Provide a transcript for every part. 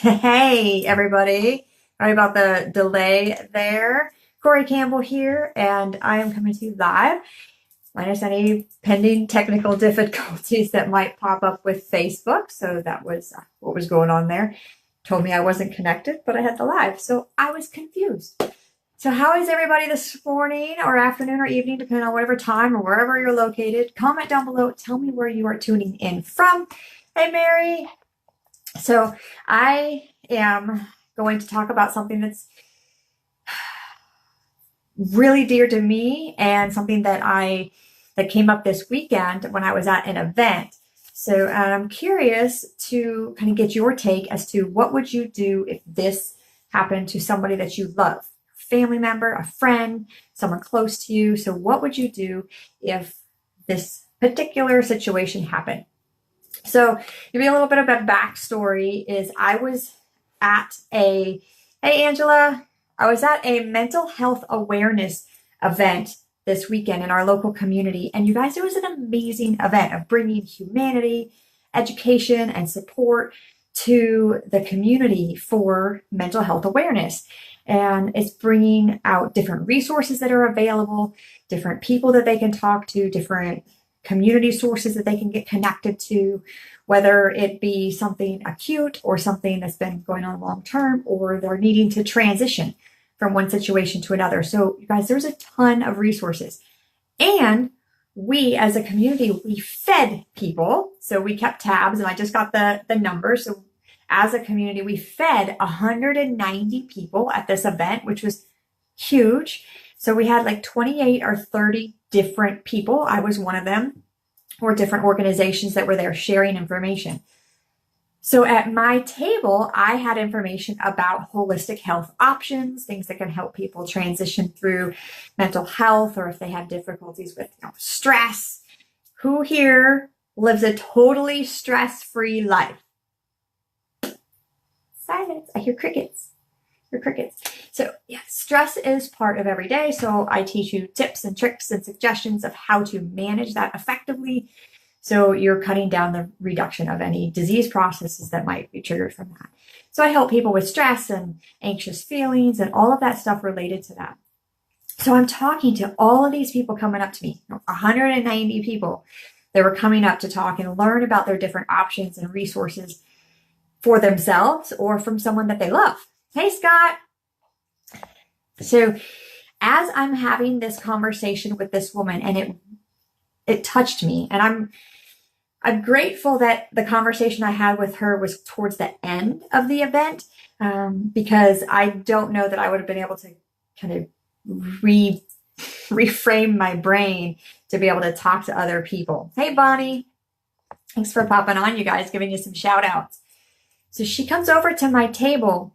Hey, everybody. Sorry about the delay there. Corey Campbell here, and I am coming to you live, minus any pending technical difficulties that might pop up with Facebook. So that was what was going on there. Told me I wasn't connected, but I had the live, so I was confused. So how is everybody this morning or afternoon or evening, depending on whatever time or wherever you're located? Comment down below. Tell me where you are tuning in from. Hey, Mary. So I am going to talk about something that's really dear to me and something that came up this weekend when I was at an event. So I'm curious to kind of get your take as to what would you do if this happened to somebody that you love, family member, a friend, someone close to you. So what would you do if this particular situation happened? So give you a little bit of a backstory is I was at hey Angela, I was at a mental health awareness event this weekend in our local community. And you guys, it was an amazing event of bringing humanity, education, and support to the community for mental health awareness. And it's bringing out different resources that are available, different people that they can talk to, different community sources that they can get connected to, whether it be something acute or something that's been going on long term, or they're needing to transition from one situation to another. So you guys, there's a ton of resources. And we as a community, we fed people. So we kept tabs, and I just got the numbers. So as a community, we fed 190 people at this event, which was huge. So we had like 28 or 30 different people. I was one of them, or different organizations that were there sharing information. So at my table, I had information about holistic health options, things that can help people transition through mental health, or if they have difficulties with stress. Who here lives a totally stress-free life? Silence. I hear crickets. So yeah, stress is part of every day. So I teach you tips and tricks and suggestions of how to manage that effectively. So you're cutting down the reduction of any disease processes that might be triggered from that. So I help people with stress and anxious feelings and all of that stuff related to that. So I'm talking to all of these people coming up to me, 190 people that were coming up to talk and learn about their different options and resources for themselves or from someone that they love. Hey, Scott. So as I'm having this conversation with this woman, and it touched me, and I'm grateful that the conversation I had with her was towards the end of the event, because I don't know that I would have been able to kind of reframe my brain to be able to talk to other people. Hey, Bonnie. Thanks for popping on, you guys, giving you some shout outs. So she comes over to my table,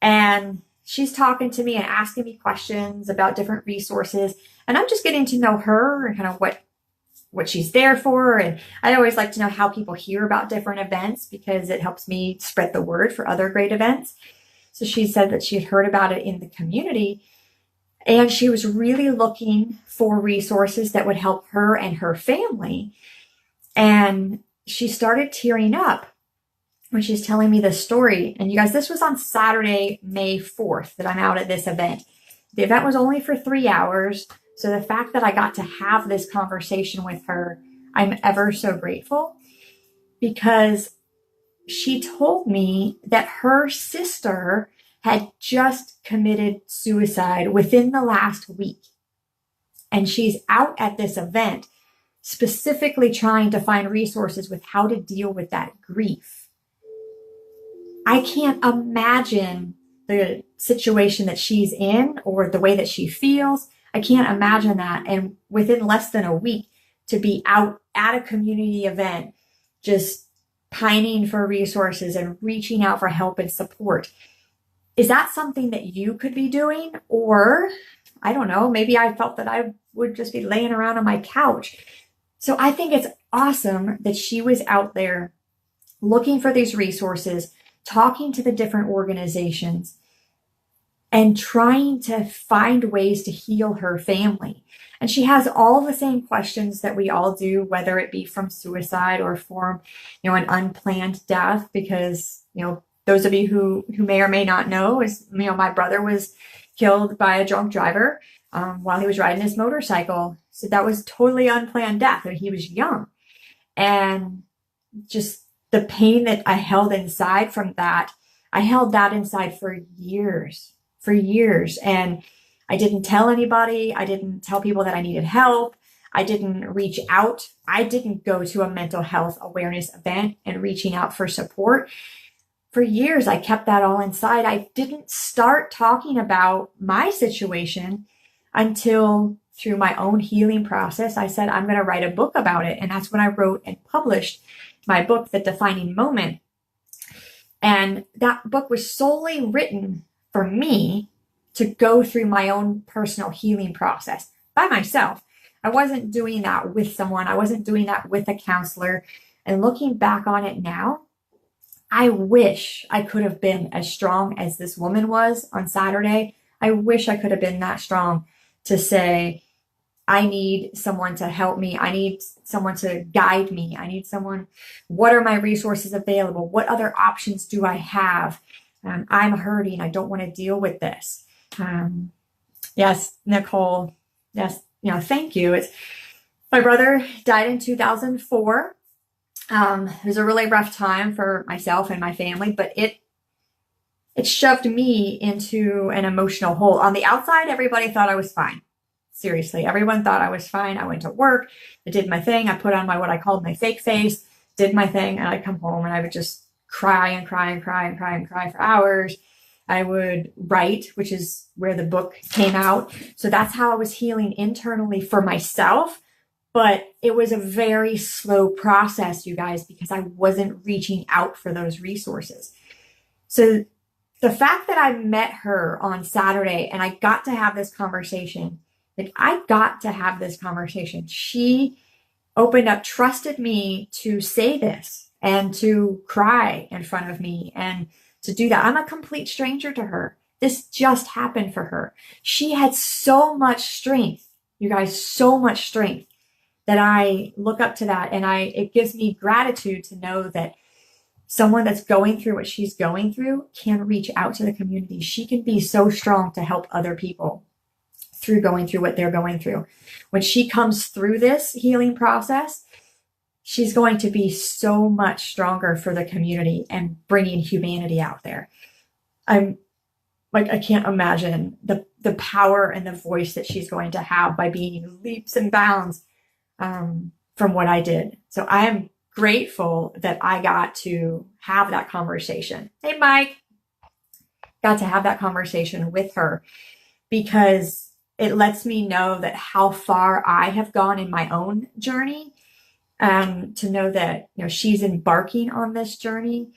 and she's talking to me and asking me questions about different resources. And I'm just getting to know her and kind of what she's there for. And I always like to know how people hear about different events, because it helps me spread the word for other great events. So she said that she had heard about it in the community, and she was really looking for resources that would help her and her family. And she started tearing up when she's telling me this story. And you guys, this was on Saturday, May 4th, that I'm out at this event. The event was only for 3 hours. So the fact that I got to have this conversation with her, I'm ever so grateful, because she told me that her sister had just committed suicide within the last week. And she's out at this event specifically trying to find resources with how to deal with that grief. I can't imagine the situation that she's in or the way that she feels. I can't imagine that. And within less than a week, to be out at a community event, just pining for resources and reaching out for help and support. Is that something that you could be doing? Or, I don't know, maybe I felt that I would just be laying around on my couch. So I think it's awesome that she was out there looking for these resources, talking to the different organizations, and trying to find ways to heal her family. And she has all the same questions that we all do, whether it be from suicide or from, an unplanned death, because, those of you who may or may not know, is, my brother was killed by a drunk driver while he was riding his motorcycle. So that was totally unplanned death. And he was young. And just the pain that I held inside from that, I held that inside for years. And I didn't tell anybody. I didn't tell people that I needed help. I didn't reach out. I didn't go to a mental health awareness event and reaching out for support. For years, I kept that all inside. I didn't start talking about my situation until through my own healing process. I said, I'm going to write a book about it. And that's when I wrote and published my book, The Defining Moment. And that book was solely written for me to go through my own personal healing process by myself. I wasn't doing that with someone. I wasn't doing that with a counselor. And looking back on it now, I wish I could have been as strong as this woman was on Saturday. I wish I could have been that strong to say, I need someone to help me. I need someone to guide me. I need someone. What are my resources available? What other options do I have? I'm hurting. I don't want to deal with this. Yes, Nicole. Yes, thank you. My brother died in 2004. It was a really rough time for myself and my family, but it shoved me into an emotional hole. On the outside, everybody thought I was fine. Seriously, everyone thought I was fine. I went to work, I did my thing, I put on what I called my fake face, did my thing, and I'd come home and I would just cry and cry and cry and cry and cry for hours. I would write, which is where the book came out. So that's how I was healing internally for myself. But it was a very slow process, you guys, because I wasn't reaching out for those resources. So the fact that I met her on Saturday and I got to have this conversation, She opened up, trusted me to say this and to cry in front of me and to do that. I'm a complete stranger to her. This just happened for her. She had so much strength, you guys, so much strength that I look up to that. And it gives me gratitude to know that someone that's going through what she's going through can reach out to the community. She can be so strong to help other people through going through what they're going through. When she comes through this healing process, she's going to be so much stronger for the community and bringing humanity out there. I can't imagine the power and the voice that she's going to have by being leaps and bounds from what I did. So I am grateful that I got to have that conversation. Hey, Mike, got to have that conversation with her because it lets me know that how far I have gone in my own journey, to know that, she's embarking on this journey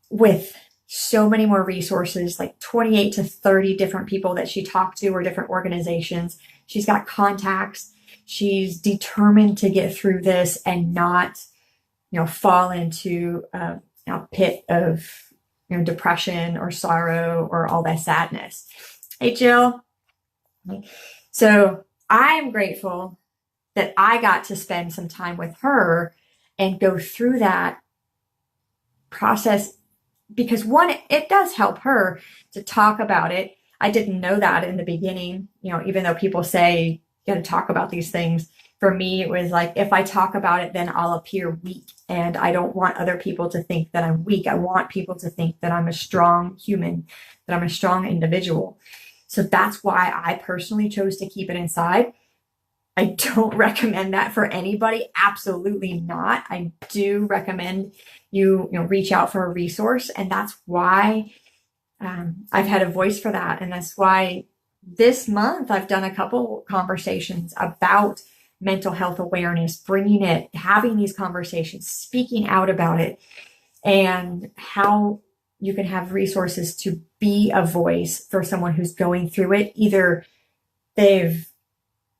with so many more resources, like 28 to 30 different people that she talked to or different organizations. She's got contacts. She's determined to get through this and not, fall into a pit of, depression or sorrow or all that sadness. Hey, Jill. So I'm grateful that I got to spend some time with her and go through that process because one, it does help her to talk about it. I didn't know that in the beginning, even though people say you got to talk about these things. For me, it was like, if I talk about it, then I'll appear weak. And I don't want other people to think that I'm weak. I want people to think that I'm a strong human, that I'm a strong individual. So that's why I personally chose to keep it inside. I don't recommend that for anybody. Absolutely not. I do recommend you reach out for a resource. And that's why I've had a voice for that. And that's why this month I've done a couple conversations about mental health awareness, bringing it, having these conversations, speaking out about it, and how you can have resources to be a voice for someone who's going through it. Either they've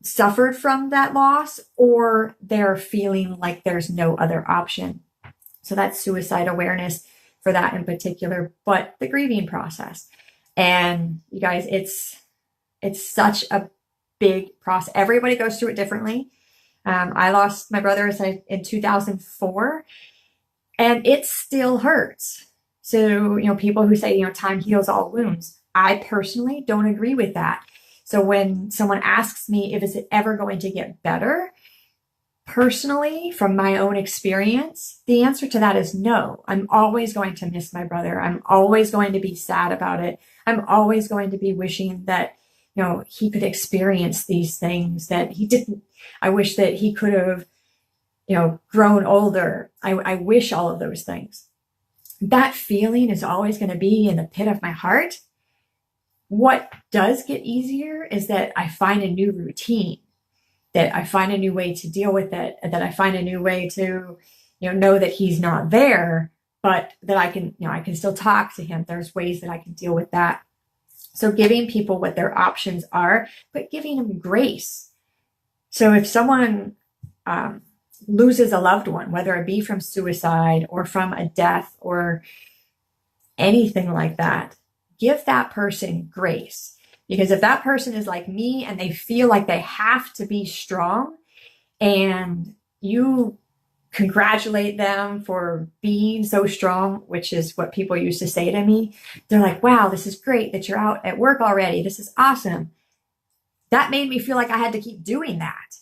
suffered from that loss or they're feeling like there's no other option. So that's suicide awareness for that in particular, but the grieving process. And you guys, it's such a big process. Everybody goes through it differently. I lost my brother in 2004 and it still hurts. So, people who say, time heals all wounds. I personally don't agree with that. So when someone asks me if is it ever going to get better, personally, from my own experience, the answer to that is no. I'm always going to miss my brother. I'm always going to be sad about it. I'm always going to be wishing that, he could experience these things that he didn't. I wish that he could have, grown older. I wish all of those things. That feeling is always going to be in the pit of my heart. What does get easier is that I find a new routine, that I find a new way to deal with it, that I find a new way to, know that he's not there, but that I can still talk to him. There's ways that I can deal with that. So giving people what their options are, but giving them grace. So if someone loses a loved one, whether it be from suicide or from a death or anything like that, give that person grace. Because if that person is like me and they feel like they have to be strong, and you congratulate them for being so strong, which is what people used to say to me, they're like, wow, this is great that you're out at work already. This is awesome. That made me feel like I had to keep doing that.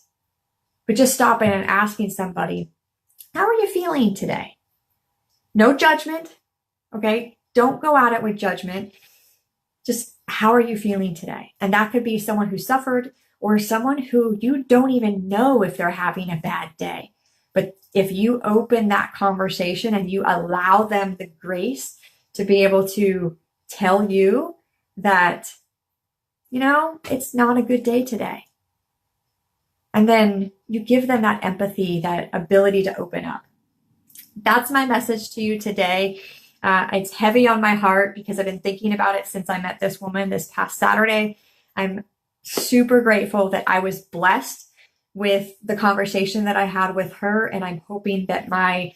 But just stopping and asking somebody, how are you feeling today? No judgment, okay? Don't go at it with judgment. Just how are you feeling today? And that could be someone who suffered or someone who you don't even know if they're having a bad day. But if you open that conversation and you allow them the grace to be able to tell you that, it's not a good day today. And then you give them that empathy, that ability to open up. That's my message to you today. It's heavy on my heart because I've been thinking about it since I met this woman this past Saturday. I'm super grateful that I was blessed with the conversation that I had with her. And I'm hoping that my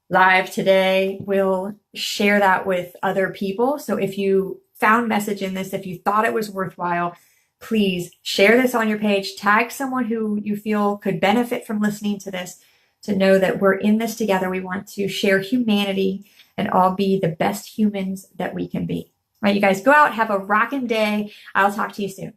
live today will share that with other people. So if you found message in this, if you thought it was worthwhile, please share this on your page, tag someone who you feel could benefit from listening to this, to know that we're in this together. We want to share humanity and all be the best humans that we can be. All right, you guys, go out, have a rockin' day. I'll talk to you soon.